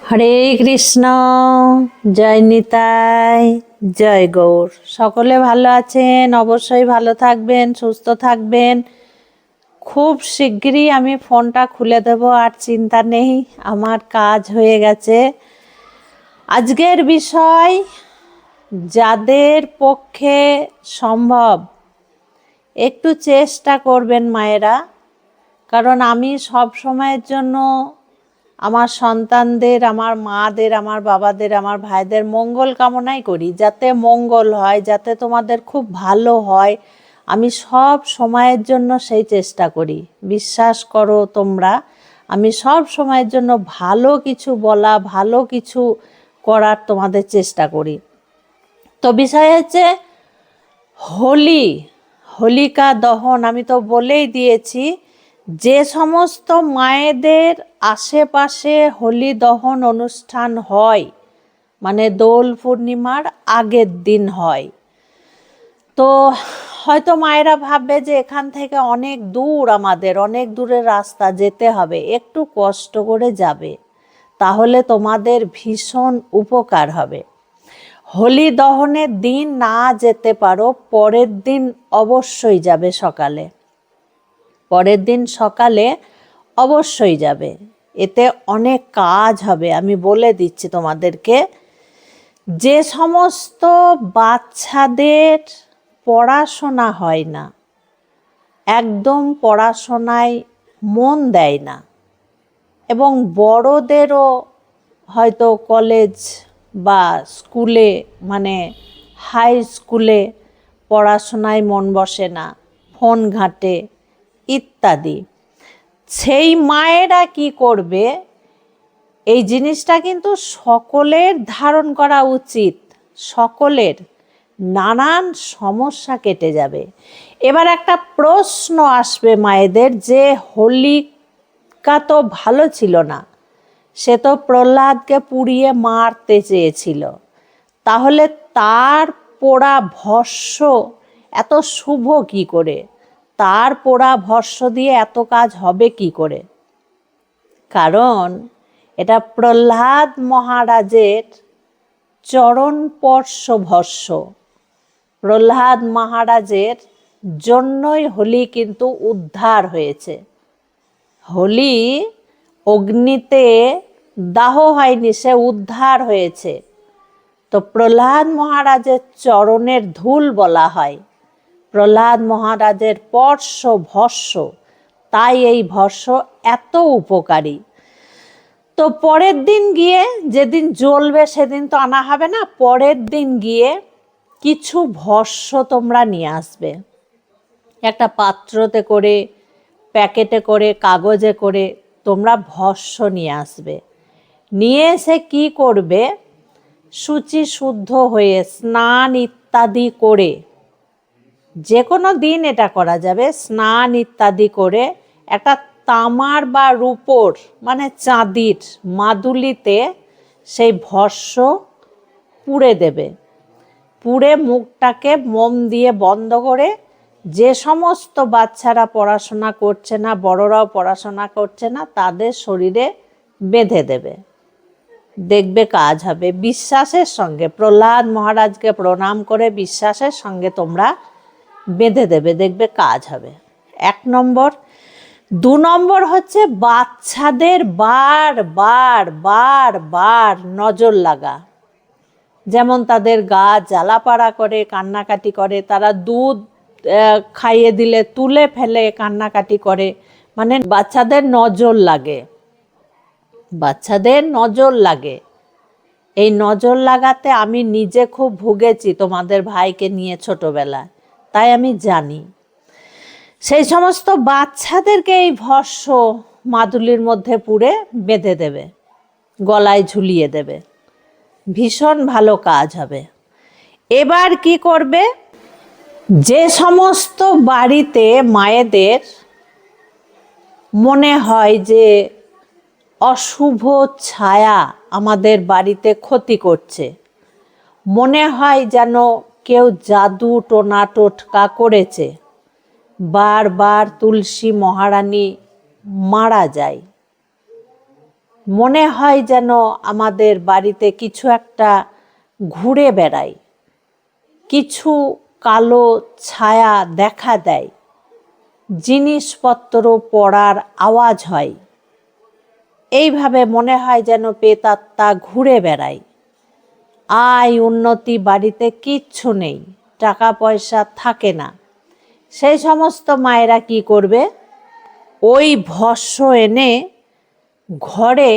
হরে কৃষ্ণ। জয় নিতাই, জয় গৌর। সকলে ভালো আছেন? অবশ্যই ভালো থাকবেন, সুস্থ থাকবেন। খুব শিগগিরই আমি ফোনটা খুলে দেব, আর চিন্তা নেই, আমার কাজ হয়ে গেছে। আজকের বিষয়, যাদের পক্ষে সম্ভব একটু চেষ্টা করবেন মায়েরা, কারণ আমি সব সময়ের জন্য আমার সন্তানদের, আমার মাদের, আমার বাবাদের, আমার ভাইদের মঙ্গল কামনাই করি, যাতে মঙ্গল হয়, যাতে তোমাদের খুব ভালো হয়। আমি সব সময়ের জন্য সেই চেষ্টা করি। বিশ্বাস করো তোমরা, আমি সব সময়ের জন্য ভালো কিছু বলা, ভালো কিছু করার তোমাদের চেষ্টা করি। তো বিষয় হচ্ছে হোলিকা দহন। আমি তো বলেই দিয়েছি, যে সমস্ত মায়েদের আশেপাশে হোলি দহন অনুষ্ঠান হয়, মানে দোল পূর্ণিমার আগের দিন হয়, তো হয়তো মায়েরা ভাববে যে এখান থেকে অনেক দূর, আমাদের অনেক দূরের রাস্তা যেতে হবে, একটু কষ্ট করে যাবে, তাহলে তোমাদের ভীষণ উপকার হবে। হোলি দহনের দিন না যেতে পারো, পরের দিন অবশ্যই যাবে সকালে, পরের দিন সকালে অবশ্যই যাবে, এতে অনেক কাজ হবে। আমি বলে দিচ্ছি তোমাদেরকে, যে সমস্ত বাচ্চাদের পড়াশোনা হয় না, একদম পড়াশোনায় মন দেয় না, এবং বড়দেরও হয়তো কলেজ বা স্কুলে, মানে হাই স্কুলে পড়াশোনায় মন বসে না, ফোন ঘাঁটে ইত্যাদি, সেই মায়েরা কি করবে, এই জিনিসটা কিন্তু সকলের ধারণ করা উচিত, সকলের নানান সমস্যা কেটে যাবে। এবার একটা প্রশ্ন আসবে মায়েদের, যে হোলিকা তো ভালো ছিল না, সে তো প্রহ্লাদকে পুড়িয়ে মারতে চেয়েছিল, তাহলে তার পোড়া ভস্য এত শুভ কি করে, তার পোড়া ভস্য দিয়ে এত কাজ হবে কি করে? কারণ এটা প্রহ্লাদ মহারাজের চরণস্পর্শ ভস্য। প্রহ্লাদ মহারাজের জন্যই হোলি কিন্তু উদ্ধার হয়েছে। হোলি অগ্নিতে দাহ হয়নি, সে উদ্ধার হয়েছে। তো প্রহ্লাদ মহারাজের চরণের ধুল বলা হয়, প্রহ্লাদ মহারাজের স্পর্শ ভস্য, তাই এই ভস্য এত উপকারী। তো পরের দিন গিয়ে, যেদিন জ্বলবে সেদিন তো আনা হবে না, পরের দিন গিয়ে কিছু ভস্য তোমরা নিয়ে আসবে, একটা পাত্রতে করে, প্যাকেটে করে, কাগজে করে তোমরা ভস্য নিয়ে আসবে। নিয়ে এসে কি করবে, শুচি শুদ্ধ হয়ে স্নান ইত্যাদি করে, যে কোনো দিন এটা করা যাবে, স্নান ইত্যাদি করে একটা তামার বা রূপোর, মানে চাঁদির মাদুলিতে সেই ভস্য পুড়ে দেবে। পুড়ে মুখটাকে মোম দিয়ে বন্ধ করে, যে সমস্ত বাচ্চারা পড়াশোনা করছে না, বড়রাও পড়াশোনা করছে না, তাদের শরীরে বেঁধে দেবে, দেখবে কাজ হবে। বিশ্বাসের সঙ্গে প্রহ্লাদ মহারাজকে প্রণাম করে বিশ্বাসের সঙ্গে তোমরা বেঁধে দেবে, দেখবে কাজ হবে। 1 নম্বর। 2 নম্বর হচ্ছে বাচ্চাদের বার নজর লাগা, যেমন তাদের গা জ্বালাপাড়া করে, কান্নাকাটি করে, তারা দুধ খাইয়ে দিলে তুলে ফেলে, কান্নাকাটি করে, মানে বাচ্চাদের নজর লাগে, বাচ্চাদের নজর লাগে। এই নজর লাগাতে আমি নিজে খুব ভুগেছি, তোমাদের ভাইকে নিয়ে ছোটবেলায়, তাই আমি জানি। সেই সমস্ত বাচ্চাদেরকে এই ভস্য মাদুলির মধ্যে পুড়ে বেঁধে দেবে, গলায় ঝুলিয়ে দেবে, ভীষণ ভালো কাজ হবে। এবার কি করবে, যে সমস্ত বাড়িতে মায়েদের মনে হয় যে অশুভ ছায়া আমাদের বাড়িতে ক্ষতি করছে, মনে হয় যেন কেউ জাদু টোনা টোটকা করেছে, বারবার তুলসী মহারানী মারা যায়, মনে হয় যেন আমাদের বাড়িতে কিছু একটা ঘুরে বেড়ায়, কিছু কালো ছায়া দেখা দেয়, জিনিসপত্র পড়ার আওয়াজ হয়। এইভাবে মনে হয় যেন প্রেতাত্মা ঘুরে বেড়ায়। আয় উন্নতি বাড়িতে কিচ্ছু নেই, টাকা পয়সা থাকে না। সেই সমস্ত মায়েরা কি করবে, ওই ভস্য এনে ঘরে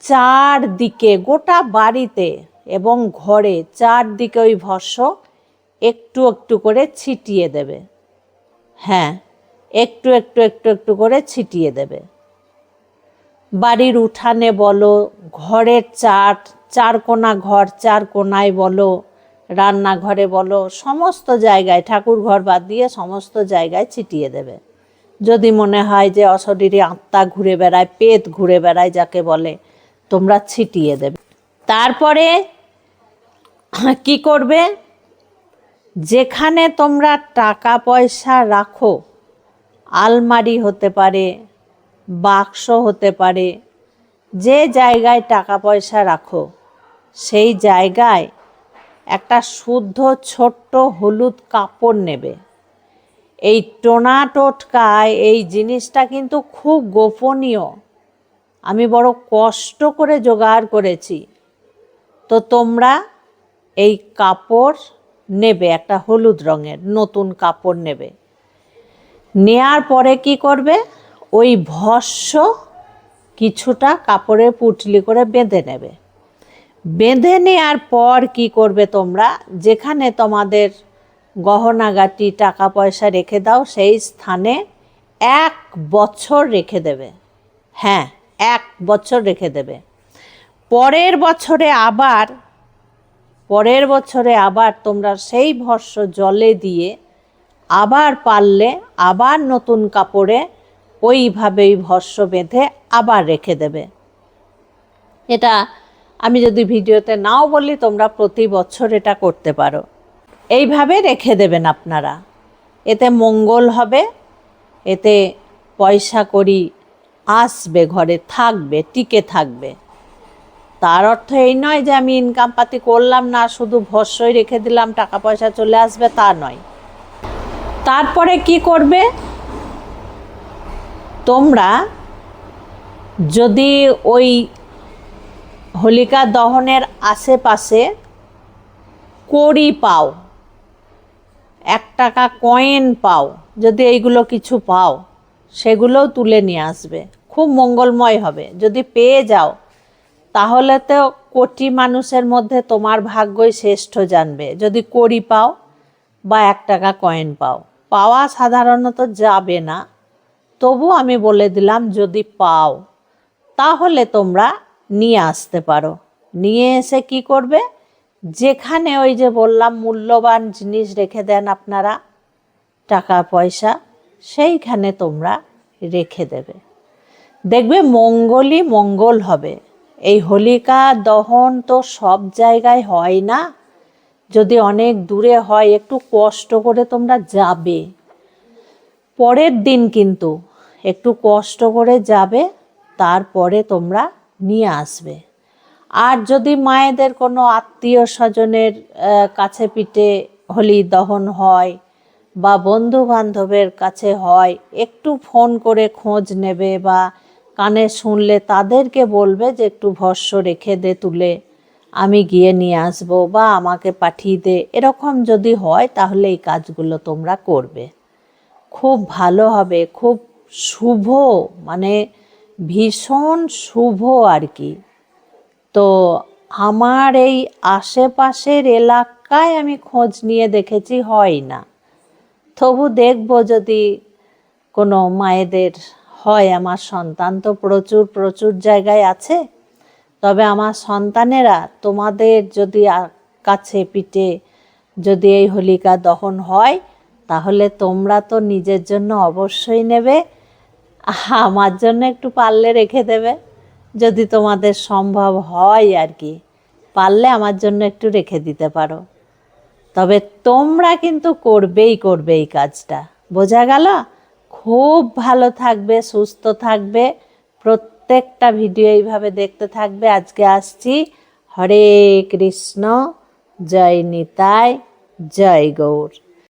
চারদিকে, গোটা বাড়িতে এবং ঘরে চারদিকে ওই ভস্য একটু একটু করে ছিটিয়ে দেবে। হ্যাঁ, একটু একটু একটু একটু করে ছিটিয়ে দেবে। বাড়ির উঠানে বলো, ঘরের চার কোণা ঘর, চার কোণায় বলো, রান্নাঘরে বলো, সমস্ত জায়গায়, ঠাকুর ঘর বাদ দিয়ে সমস্ত জায়গায় ছিটিয়ে দেবে। যদি মনে হয় যে অশরীরী আত্মা ঘুরে বেড়ায়, পেট ঘুরে বেড়ায় যাকে বলে, তোমরা ছিটিয়ে দেবে। তারপরে কি করবে, যেখানে তোমরা টাকা পয়সা রাখো, আলমারি হতে পারে, বাক্স হতে পারে, যে জায়গায় টাকা পয়সা রাখো সেই জায়গায় একটা শুদ্ধ ছোট্ট হলুদ কাপড় নেবে। এই টোনা টোটকায় এই জিনিসটা কিন্তু খুব গোপনীয়, আমি বড় কষ্ট করে জোগাড় করেছি। তো তোমরা এই কাপড় নেবে, একটা হলুদ রঙের নতুন কাপড় নেবে। নেয়ার পরে কি করবে, ওই ভস্য কিছুটা কাপড়ের পুঁটলি করে বেঁধে নেবে। বেঁধে নেওয়ার পর কি করবে, তোমরা যেখানে তোমাদের গহনাগাটি টাকা পয়সা রেখে দাও সেই স্থানে 1 বছর রেখে দেবে। হ্যাঁ, 1 বছর রেখে দেবে। পরের বছরে আবার তোমরা সেই ভস্য জলে দিয়ে আবার পারলে আবার নতুন কাপড়ে ওইভাবেই ভস্য বেঁধে আবার রেখে দেবে। এটা আমি যদি ভিডিওতে নাও বলি, তোমরা প্রতি বছর এটা করতে পারো। এইভাবে রেখে দেবেন আপনারা, এতে মঙ্গল হবে, এতে পয়সা কড়ি আসবে, ঘরে থাকবে, টিকে থাকবে। তার অর্থ এই নয় যে আমি ইনকাম পাতি করলাম না, শুধু ভস্যই রেখে দিলাম, টাকা পয়সা চলে আসবে, তা নয়। তারপরে কি করবে, তোমরা যদি ওই হোলিকা দহনের আশেপাশে কড়ি পাও, 1 টাকা কয়েন পাও, যদি এইগুলো কিছু পাও সেগুলোও তুলে নিয়ে আসবে, খুব মঙ্গলময় হবে। যদি পেয়ে যাও তাহলে তো কোটি মানুষের মধ্যে তোমার ভাগ্যই শ্রেষ্ঠ জানবে। যদি কড়ি পাও বা 1 টাকা কয়েন পাও, পাওয়া সাধারণত যাবে না, তবু আমি বলে দিলাম যদি পাও তাহলে তোমরা নিয়ে আসতে পারো। নিয়ে এসে কি করবে, যেখানে ওই যে বললাম মূল্যবান জিনিস রেখে দেন আপনারা, টাকা পয়সা, সেইখানে তোমরা রেখে দেবে। দেখবে মঙ্গলই মঙ্গল হবে। এই হোলিকা দহন তো সব জায়গায় হয় না, যদি অনেক দূরে হয় একটু কষ্ট করে তোমরা যাবে। পরের দিন কিন্তু একটু কষ্ট করে যাবে, তারপরে তোমরা নিয়ে আসবে। আর যদি মায়েদের কোনো আত্মীয় স্বজনের কাছে পিঠে হোলি দহন হয় বা বন্ধু বান্ধবের কাছে হয়, একটু ফোন করে খোঁজ নেবে বা কানে শুনলে তাদেরকে বলবে যে একটু ভস্য রেখে দে তুলে, আমি গিয়ে নিয়ে আসবো, বা আমাকে পাঠিয়ে দে। এরকম যদি হয় তাহলে এই কাজগুলো তোমরা করবে, খুব ভালো হবে, খুব শুভ, মানে ভীষণ শুভ আর কি। তো আমার এই আশেপাশের এলাকায় আমি খোঁজ নিয়ে দেখেছি হয় না, তবু দেখবো যদি কোনো মায়েদের হয়। আমার সন্তান তো প্রচুর প্রচুর জায়গায় আছে, তবে আমার সন্তানেরা তোমাদের যদি কাছে পিঠে যদি এই হোলিকা দহন হয় তাহলে তোমরা তো নিজের জন্য অবশ্যই নেবে, আমার জন্য একটু পারলে রেখে দেবে, যদি তোমাদের সম্ভব হয় আর কি, পারলে আমার জন্য একটু রেখে দিতে পারো। তবে তোমরা কিন্তু করবেই করবে এই কাজটা, বোঝা গেল? খুব ভালো থাকবে, সুস্থ থাকবে, প্রত্যেক প্রত্যেকটা ভিডিও এইভাবে দেখতে থাকবে। আজকে আসছি। হরে কৃষ্ণ, জয় নিতাই, জয় গৌর।